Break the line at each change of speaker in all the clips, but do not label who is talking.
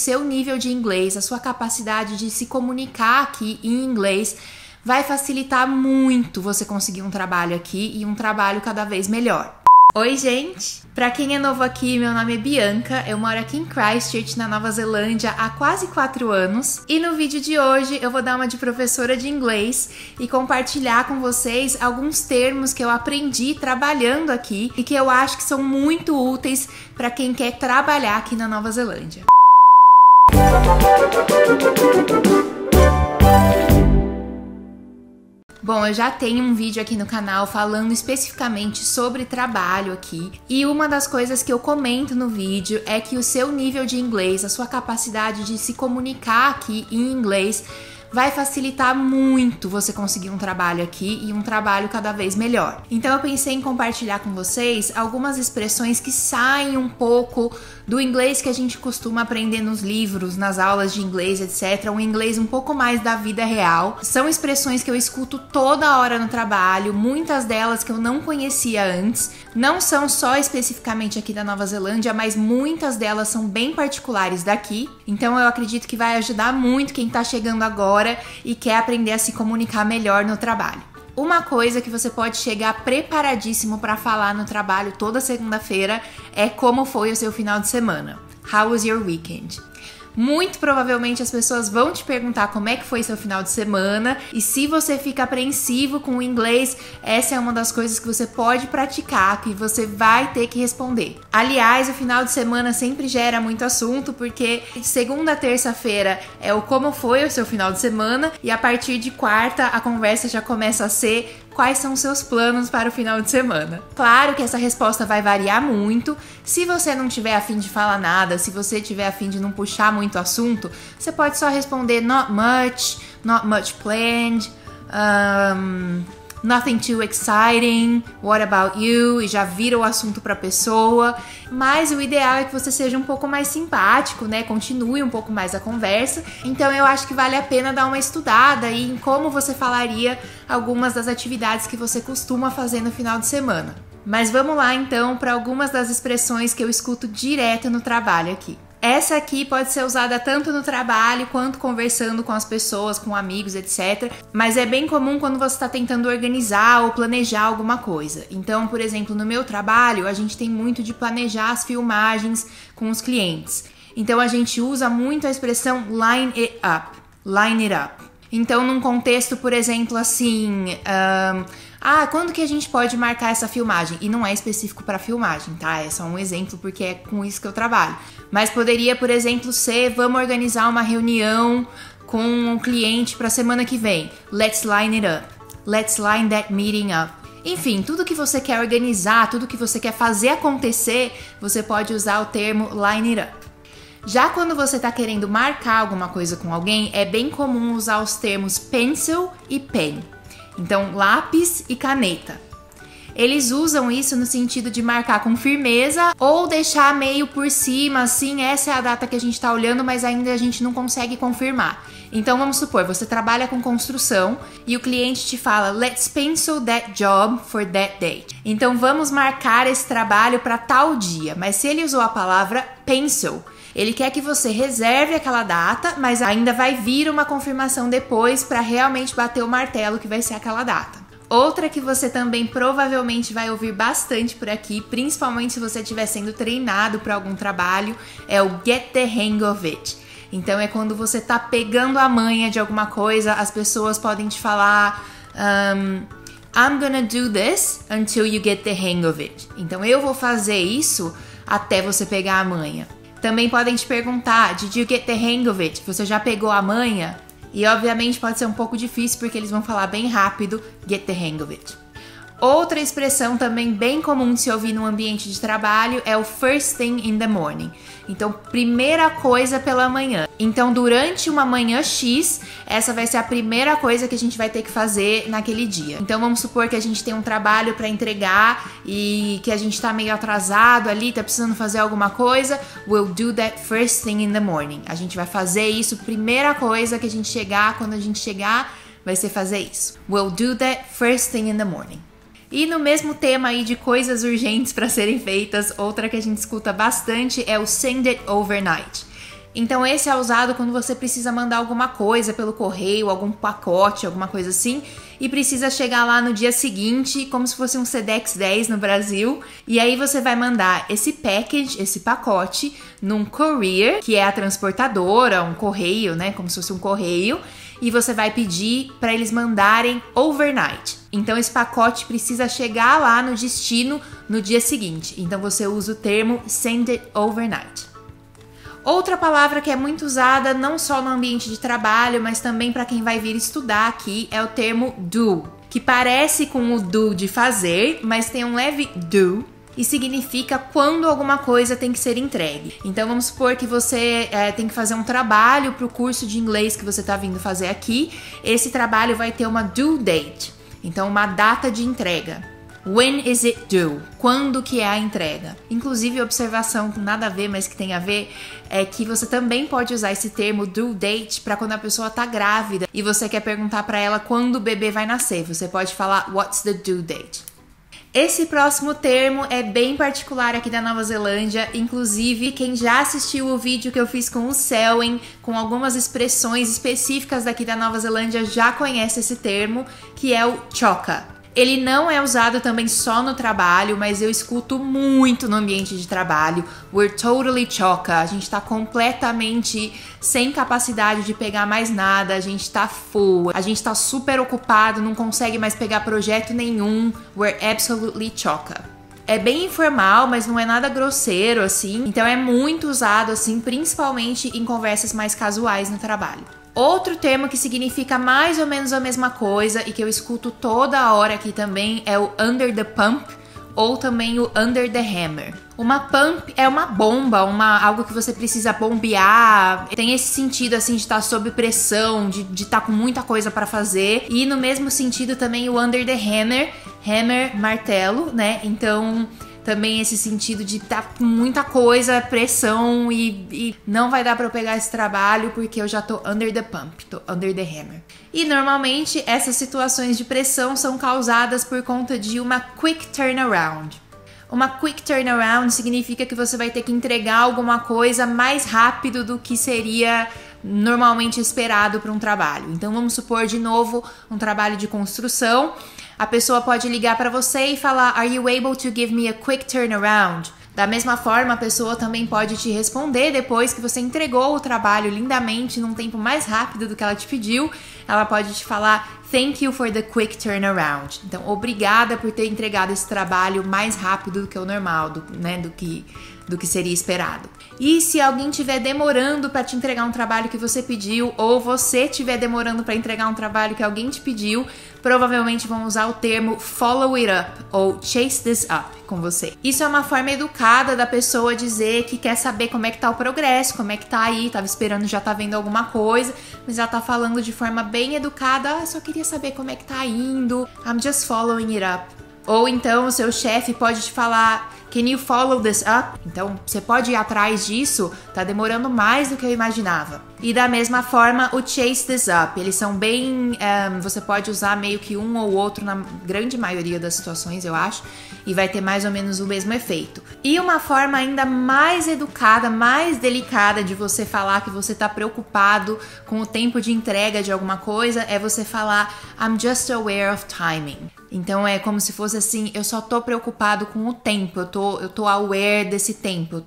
Seu nível de inglês, a sua capacidade de se comunicar aqui em inglês vai facilitar muito você conseguir um trabalho aqui e um trabalho cada vez melhor. Oi, gente! Pra quem é novo aqui, meu nome é Bianca, eu moro aqui em Christchurch, na Nova Zelândia, há quase 4 anos. E no vídeo de hoje eu vou dar uma de professora de inglês e compartilhar com vocês alguns termos que eu aprendi trabalhando aqui e que eu acho que são muito úteis para quem quer trabalhar aqui na Nova Zelândia. Bom, eu já tenho um vídeo aqui no canal falando especificamente sobre trabalho aqui, e uma das coisas que eu comento no vídeo é que o seu nível de inglês, a sua capacidade de se comunicar aqui em inglês vai facilitar muito você conseguir um trabalho aqui e um trabalho cada vez melhor. Então eu pensei em compartilhar com vocês algumas expressões que saem um pouco do inglês que a gente costuma aprender nos livros, nas aulas de inglês, etc. Um inglês um pouco mais da vida real. São expressões que eu escuto toda hora no trabalho, muitas delas que eu não conhecia antes. Não são só especificamente aqui da Nova Zelândia, mas muitas delas são bem particulares daqui. Então eu acredito que vai ajudar muito quem tá chegando agora e quer aprender a se comunicar melhor no trabalho. Uma coisa que você pode chegar preparadíssimo para falar no trabalho toda segunda-feira é como foi o seu final de semana. How was your weekend? Muito provavelmente as pessoas vão te perguntar como é que foi seu final de semana, e se você fica apreensivo com o inglês, essa é uma das coisas que você pode praticar, que você vai ter que responder. Aliás, o final de semana sempre gera muito assunto, porque segunda a terça-feira é o como foi o seu final de semana, e a partir de quarta a conversa já começa a ser quais são os seus planos para o final de semana. Claro que essa resposta vai variar muito. Se você não tiver a fim de falar nada, se você tiver a fim de não puxar muito assunto, você pode só responder not much planned, nothing too exciting, what about you? E já vira o assunto para a pessoa. Mas o ideal é que você seja um pouco mais simpático, né? Continue um pouco mais a conversa. Então eu acho que vale a pena dar uma estudada aí em como você falaria algumas das atividades que você costuma fazer no final de semana. Mas vamos lá então para algumas das expressões que eu escuto direto no trabalho aqui. Essa aqui pode ser usada tanto no trabalho quanto conversando com as pessoas, com amigos, etc. Mas é bem comum quando você está tentando organizar ou planejar alguma coisa. Então, por exemplo, no meu trabalho, a gente tem muito de planejar as filmagens com os clientes. Então, a gente usa muito a expressão line it up. Line it up. Então, num contexto, por exemplo, assim... quando que a gente pode marcar essa filmagem? E não é específico para filmagem, tá? É só um exemplo porque é com isso que eu trabalho. Mas poderia, por exemplo, ser: vamos organizar uma reunião com um cliente para semana que vem. Let's line it up. Let's line that meeting up. Enfim, tudo que você quer organizar, tudo que você quer fazer acontecer, você pode usar o termo line it up. Já quando você está querendo marcar alguma coisa com alguém, é bem comum usar os termos pencil e pen. Então, lápis e caneta. Eles usam isso no sentido de marcar com firmeza ou deixar meio por cima, assim, essa é a data que a gente está olhando, mas ainda a gente não consegue confirmar. Então, vamos supor, você trabalha com construção e o cliente te fala: let's pencil that job for that date. Então, vamos marcar esse trabalho para tal dia. Mas se ele usou a palavra pencil, ele quer que você reserve aquela data, mas ainda vai vir uma confirmação depois para realmente bater o martelo que vai ser aquela data. Outra que você também provavelmente vai ouvir bastante por aqui, principalmente se você estiver sendo treinado para algum trabalho, é o get the hang of it. Então é quando você tá pegando a manha de alguma coisa, as pessoas podem te falar I'm gonna do this until you get the hang of it. Então eu vou fazer isso até você pegar a manha. Também podem te perguntar: did you get the hang of it? Você já pegou a manha? E obviamente pode ser um pouco difícil porque eles vão falar bem rápido: get the hang of it. Outra expressão também bem comum de se ouvir no ambiente de trabalho é o first thing in the morning. Então, primeira coisa pela manhã. Então, durante uma manhã X, essa vai ser a primeira coisa que a gente vai ter que fazer naquele dia. Então, vamos supor que a gente tem um trabalho para entregar e que a gente tá meio atrasado ali, tá precisando fazer alguma coisa. We'll do that first thing in the morning. A gente vai fazer isso, primeira coisa que a gente chegar, quando a gente chegar, vai ser fazer isso. We'll do that first thing in the morning. E no mesmo tema aí de coisas urgentes para serem feitas, outra que a gente escuta bastante é o send it overnight. Então esse é usado quando você precisa mandar alguma coisa pelo correio, algum pacote, alguma coisa assim, e precisa chegar lá no dia seguinte, como se fosse um Sedex 10 no Brasil, e aí você vai mandar esse package, esse pacote, num courier, que é a transportadora, um correio, né, como se fosse um correio, e você vai pedir para eles mandarem overnight. Então esse pacote precisa chegar lá no destino no dia seguinte. Então você usa o termo send it overnight. Outra palavra que é muito usada não só no ambiente de trabalho, mas também para quem vai vir estudar aqui é o termo do, que parece com o do de fazer, mas tem um leve do e significa quando alguma coisa tem que ser entregue. Então vamos supor que você tem que fazer um trabalho para o curso de inglês que você está vindo fazer aqui. Esse trabalho vai ter uma due date, então uma data de entrega. When is it due? Quando que é a entrega? Inclusive, observação com nada a ver, mas que tem a ver, é que você também pode usar esse termo due date para quando a pessoa tá grávida e você quer perguntar para ela quando o bebê vai nascer. Você pode falar what's the due date? Esse próximo termo é bem particular aqui da Nova Zelândia, inclusive quem já assistiu o vídeo que eu fiz com o Selwyn, com algumas expressões específicas daqui da Nova Zelândia, já conhece esse termo, que é o choka. Ele não é usado também só no trabalho, mas eu escuto muito no ambiente de trabalho. We're totally choka. A gente tá completamente sem capacidade de pegar mais nada, a gente tá full, a gente tá super ocupado, não consegue mais pegar projeto nenhum. We're absolutely choka. É bem informal, mas não é nada grosseiro assim, então é muito usado assim, principalmente em conversas mais casuais no trabalho. Outro termo que significa mais ou menos a mesma coisa e que eu escuto toda hora aqui também é o under the pump ou também o under the hammer. Uma pump é uma bomba, algo que você precisa bombear, tem esse sentido assim de estar sob pressão, de estar com muita coisa para fazer, e no mesmo sentido também o under the hammer, hammer, martelo, né? Então também esse sentido de estar com muita coisa, pressão e não vai dar para eu pegar esse trabalho porque eu já tô under the pump, tô under the hammer. E normalmente essas situações de pressão são causadas por conta de uma quick turnaround. Uma quick turnaround significa que você vai ter que entregar alguma coisa mais rápido do que seria normalmente esperado para um trabalho. Então vamos supor de novo um trabalho de construção. A pessoa pode ligar para você e falar Are you able to give me a quick turnaround? Da mesma forma, a pessoa também pode te responder depois que você entregou o trabalho lindamente num tempo mais rápido do que ela te pediu. Ela pode te falar Thank you for the quick turnaround. Então, obrigada por ter entregado esse trabalho mais rápido do que o normal, do que seria esperado. E se alguém estiver demorando para te entregar um trabalho que você pediu, ou você estiver demorando para entregar um trabalho que alguém te pediu, provavelmente vão usar o termo follow it up ou chase this up com você. Isso é uma forma educada da pessoa dizer que quer saber como é que tá o progresso, como é que tá aí, tava esperando, já tá vendo alguma coisa, mas ela tá falando de forma bem educada, só queria saber como é que tá indo, I'm just following it up. Ou então o seu chefe pode te falar Can you follow this up? Então, você pode ir atrás disso, tá demorando mais do que eu imaginava. E da mesma forma, o chase this up, eles são bem... você pode usar meio que um ou outro na grande maioria das situações, eu acho, e vai ter mais ou menos o mesmo efeito. E uma forma ainda mais educada, mais delicada de você falar que você tá preocupado com o tempo de entrega de alguma coisa é você falar I'm just aware of timing. Então é como se fosse assim, eu só tô preocupado com o tempo, eu tô aware desse tempo,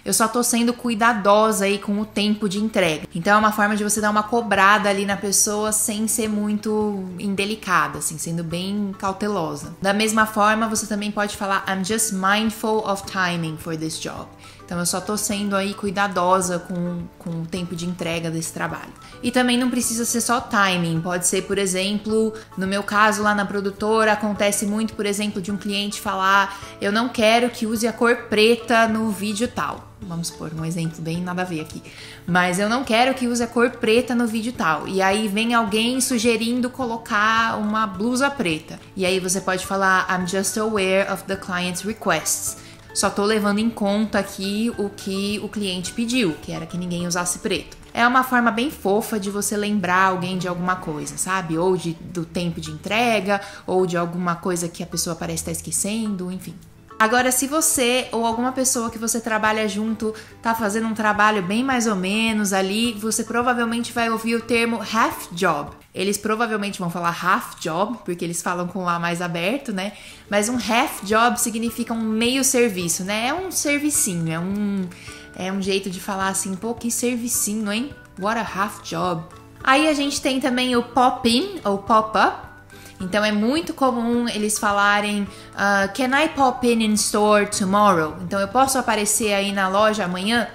eu só tô sendo cuidadosa aí com o tempo de entrega. Então é uma forma de você dar uma cobrada ali na pessoa sem ser muito indelicada, assim, sendo bem cautelosa. Da mesma forma, você também pode falar I'm just mindful of timing for this job. Então eu só tô sendo aí cuidadosa com o tempo de entrega desse trabalho. E também não precisa ser só timing, pode ser, por exemplo, no meu caso lá na produtora, acontece muito, por exemplo, de um cliente falar eu não quero que use a cor preta no vídeo tal. Vamos supor um exemplo bem nada a ver aqui. Mas eu não quero que use a cor preta no vídeo tal. E aí vem alguém sugerindo colocar uma blusa preta. E aí você pode falar I'm just aware of the client's requests. Só tô levando em conta aqui o que o cliente pediu, que era que ninguém usasse preto. É uma forma bem fofa de você lembrar alguém de alguma coisa, sabe? Ou do tempo de entrega, ou de alguma coisa que a pessoa parece estar esquecendo, enfim. Agora, se você ou alguma pessoa que você trabalha junto tá fazendo um trabalho bem mais ou menos ali, você provavelmente vai ouvir o termo half job. Eles provavelmente vão falar half job, porque eles falam com o A mais aberto, né? Mas um half job significa um meio serviço, né? É um servicinho, é um jeito de falar assim, pô, que servicinho, hein? What a half job. Aí a gente tem também o pop-in ou pop-up. Então é muito comum eles falarem can I pop in store tomorrow? Então eu posso aparecer aí na loja amanhã?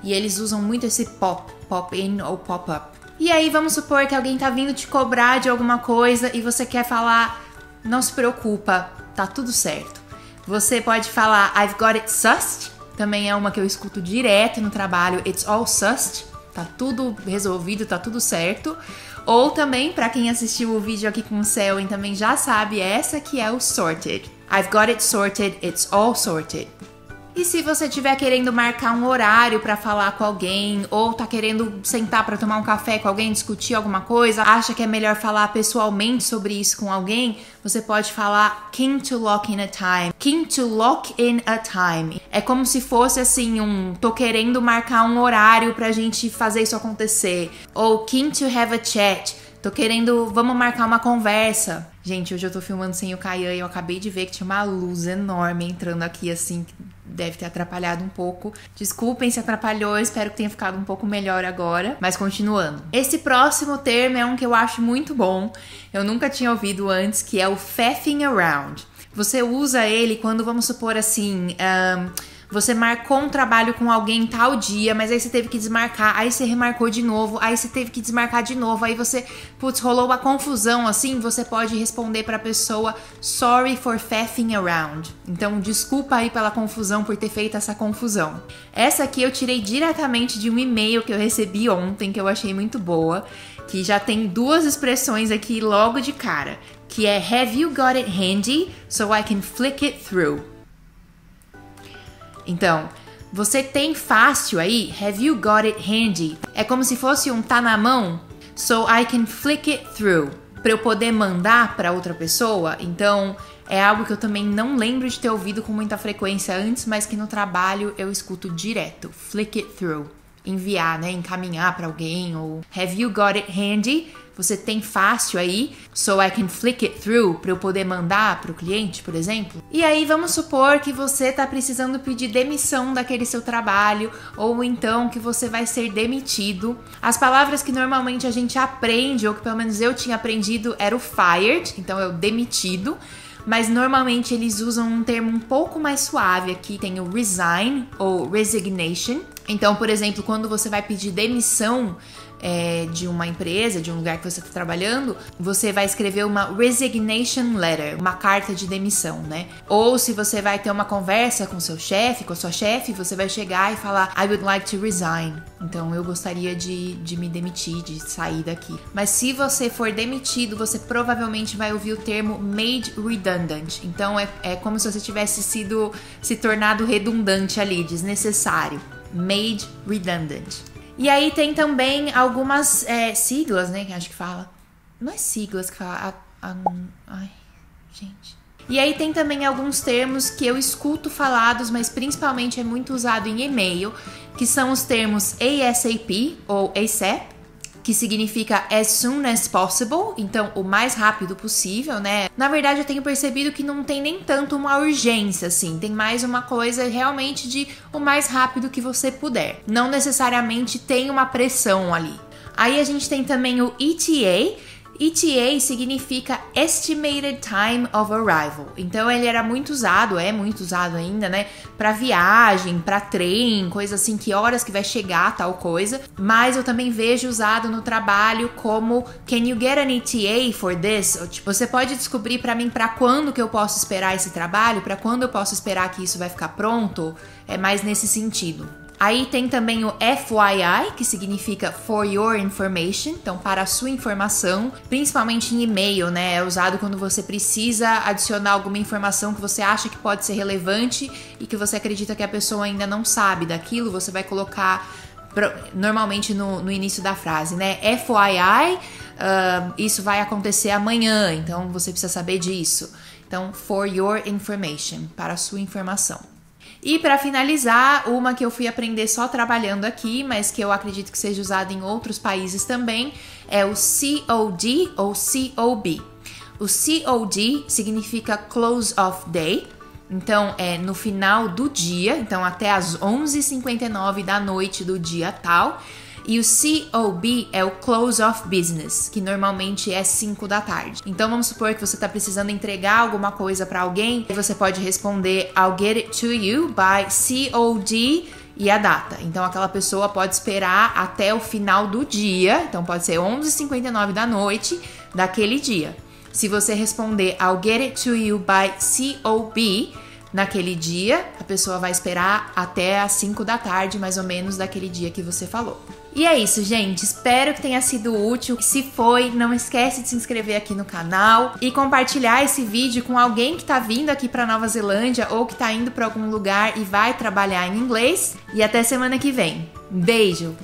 E eles usam muito esse pop-in ou pop-up. E aí vamos supor que alguém tá vindo te cobrar de alguma coisa e você quer falar, não se preocupa, tá tudo certo. Você pode falar I've got it sussed, também é uma que eu escuto direto no trabalho, it's all sussed, tá tudo resolvido, tá tudo certo. Ou também, pra quem assistiu o vídeo aqui com o Selwyn também já sabe, essa que é o sorted. I've got it sorted, it's all sorted. E se você estiver querendo marcar um horário pra falar com alguém, ou tá querendo sentar pra tomar um café com alguém, discutir alguma coisa, acha que é melhor falar pessoalmente sobre isso com alguém, você pode falar keen to lock in a time. Keen to lock in a time. É como se fosse assim tô querendo marcar um horário pra gente fazer isso acontecer. Ou keen to have a chat. Tô querendo, vamos marcar uma conversa. Gente, hoje eu tô filmando sem o Caian e eu acabei de ver que tinha uma luz enorme entrando aqui assim, que deve ter atrapalhado um pouco. Desculpem se atrapalhou, espero que tenha ficado um pouco melhor agora. Mas continuando. Esse próximo termo é um que eu acho muito bom. Eu nunca tinha ouvido antes, que é o faffing around. Você usa ele quando, vamos supor assim, você marcou um trabalho com alguém tal dia, mas aí você teve que desmarcar, aí você remarcou de novo, aí você teve que desmarcar de novo, aí você, rolou uma confusão assim, você pode responder pra pessoa sorry for faffing around. Então, desculpa aí pela confusão, por ter feito essa confusão. Essa aqui eu tirei diretamente de um e-mail que eu recebi ontem, que eu achei muito boa, que já tem duas expressões aqui logo de cara, que é have you got it handy so I can flick it through? Então, você tem fácil aí? Have you got it handy? É como se fosse tá na mão, so I can flick it through. Pra eu poder mandar pra outra pessoa. Então, é algo que eu também não lembro de ter ouvido com muita frequência antes, mas que no trabalho eu escuto direto. Flick it through. Enviar, né? Encaminhar pra alguém. Ou have you got it handy? Você tem fácil aí, so I can flick it through, para eu poder mandar para o cliente, por exemplo. E aí vamos supor que você tá precisando pedir demissão daquele seu trabalho, ou então que você vai ser demitido. As palavras que normalmente a gente aprende, ou que pelo menos eu tinha aprendido, era o fired, então é o demitido. Mas normalmente eles usam um termo um pouco mais suave aqui, tem o resign ou resignation. Então, por exemplo, quando você vai pedir demissão de uma empresa, de um lugar que você está trabalhando, você vai escrever uma resignation letter, uma carta de demissão, né? Ou se você vai ter uma conversa com seu chefe, com a sua chefe, você vai chegar e falar I would like to resign. Então, eu gostaria de me demitir, de sair daqui. Mas se você for demitido, você provavelmente vai ouvir o termo made redundant. Então, é como se você tivesse se tornado redundante ali, desnecessário. Made redundant. E aí tem também algumas siglas, né, que acho que fala. Não é siglas que fala. Ai, gente. E aí tem também alguns termos que eu escuto falados, mas principalmente é muito usado em e-mail, que são os termos ASAP ou ASAP, que significa as soon as possible, então o mais rápido possível, né? Na verdade, eu tenho percebido que não tem nem tanto uma urgência, assim, tem mais uma coisa realmente de o mais rápido que você puder. Não necessariamente tem uma pressão ali. Aí a gente tem também o ETA. ETA significa Estimated Time of Arrival. Então ele era muito usado, é muito usado ainda, né? Pra viagem, pra trem, coisa assim, que horas que vai chegar tal coisa. Mas eu também vejo usado no trabalho como Can you get an ETA for this? Ou, tipo, você pode descobrir pra mim pra quando que eu posso esperar esse trabalho? Pra quando eu posso esperar que isso vai ficar pronto? É mais nesse sentido. Aí tem também o FYI, que significa For Your Information, então para a sua informação, principalmente em e-mail, né? É usado quando você precisa adicionar alguma informação que você acha que pode ser relevante e que você acredita que a pessoa ainda não sabe daquilo, você vai colocar normalmente no início da frase, né? FYI, isso vai acontecer amanhã, então você precisa saber disso. Então, for your information, para a sua informação. E para finalizar, uma que eu fui aprender só trabalhando aqui, mas que eu acredito que seja usada em outros países também, é o COD ou COB. O COD significa close of day, então é no final do dia, então até as 11h59 da noite do dia tal. E o COB é o close of business, que normalmente é 5 da tarde. Então vamos supor que você está precisando entregar alguma coisa para alguém, e você pode responder I'll get it to you by COD e a data. Então aquela pessoa pode esperar até o final do dia, então pode ser 11h59 da noite daquele dia. Se você responder I'll get it to you by COB naquele dia, a pessoa vai esperar até as 5 da tarde, mais ou menos, daquele dia que você falou. E é isso, gente. Espero que tenha sido útil. Se foi, não esquece de se inscrever aqui no canal e compartilhar esse vídeo com alguém que tá vindo aqui pra Nova Zelândia ou que tá indo pra algum lugar e vai trabalhar em inglês. E até semana que vem. Beijo!